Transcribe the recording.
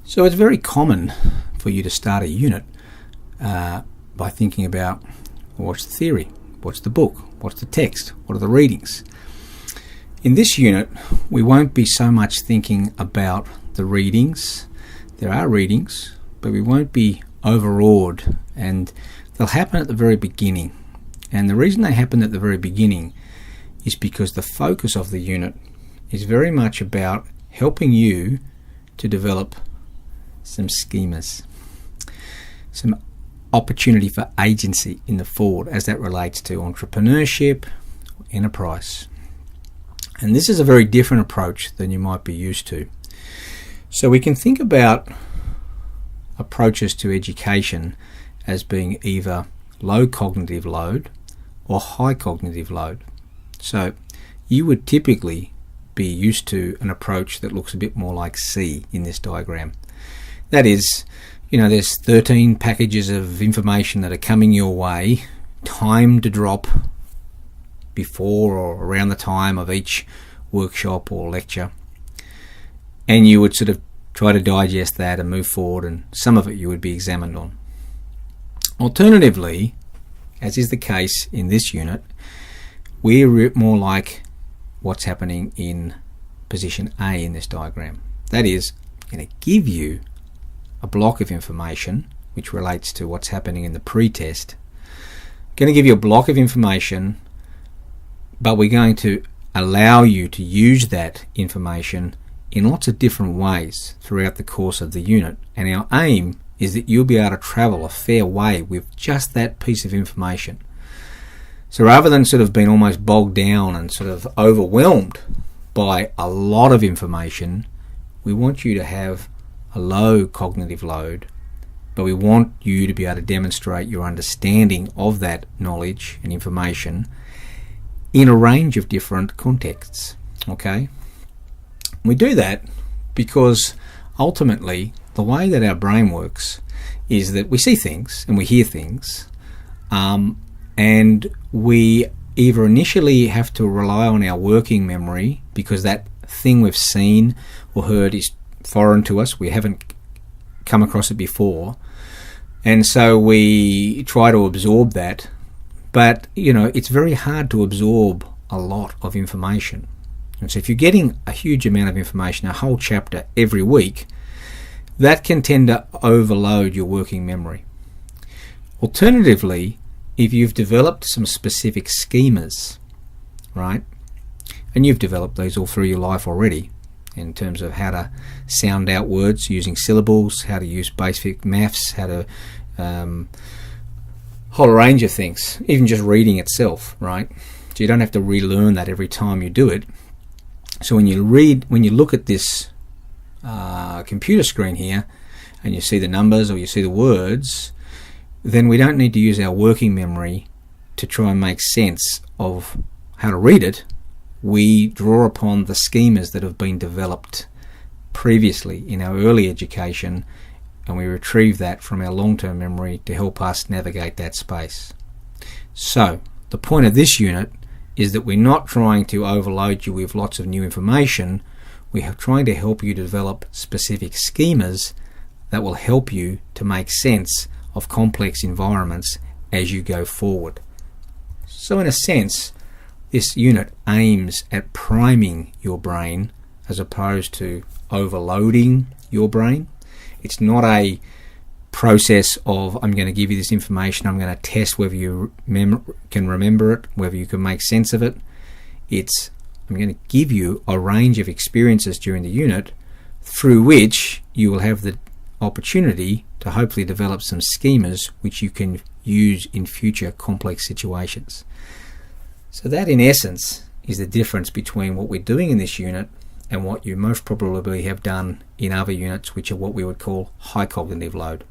So it's very common for you to start a unit by thinking about, well, what's the theory, what's the book, what's the text, what are the readings. In this unit, we won't be so much thinking about the readings. There are readings, but we won't be overawed, and they'll happen at the very beginning. And the reason they happen at the very beginning is because the focus of the unit is very much about helping you to develop some schemas, some opportunity for agency in the forward as that relates to entrepreneurship, enterprise. And this is a very different approach than you might be used to. So we can think about approaches to education as being either low cognitive load or high cognitive load. So you would typically be used to an approach that looks a bit more like C in this diagram. That is, there's 13 packages of information that are coming your way, timed to drop before or around the time of each workshop or lecture. And you would sort of try to digest that and move forward, and some of it you would be examined on. Alternatively, as is the case in this unit, we're more like what's happening in position A in this diagram. That is, I'm going to give you a block of information which relates to what's happening in the pre-test. I'm going to give you a block of information, but we're going to allow you to use that information in lots of different ways throughout the course of the unit. And our aim is that you'll be able to travel a fair way with just that piece of information. So rather than sort of being almost bogged down and sort of overwhelmed by a lot of information, we want you to have a low cognitive load, but we want you to be able to demonstrate your understanding of that knowledge and information in a range of different contexts. Okay? We do that because ultimately the way that our brain works is that we see things and we hear things, and we either initially have to rely on our working memory because that thing we've seen or heard is foreign to us, we haven't come across it before, and so we try to absorb that. But it's very hard to absorb a lot of information, and so if you're getting a huge amount of information, a whole chapter every week, that can tend to overload your working memory. Alternatively, if you've developed some specific schemas, right, and you've developed these all through your life already, in terms of how to sound out words using syllables, how to use basic maths, how to whole range of things, even just reading itself, right? So you don't have to relearn that every time you do it. So when you look at this computer screen here, and you see the numbers or you see the words, then we don't need to use our working memory to try and make sense of how to read it. We draw upon the schemas that have been developed previously in our early education, and we retrieve that from our long-term memory to help us navigate that space. So the point of this unit is that we're not trying to overload you with lots of new information. We are trying to help you develop specific schemas that will help you to make sense of complex environments as you go forward. So in a sense, this unit aims at priming your brain as opposed to overloading your brain. It's not a process of, I'm going to give you this information, I'm going to test whether you can remember it, whether you can make sense of it. It's, I'm going to give you a range of experiences during the unit through which you will have the opportunity to hopefully develop some schemas which you can use in future complex situations. So that in essence is the difference between what we're doing in this unit and what you most probably have done in other units, which are what we would call high cognitive load.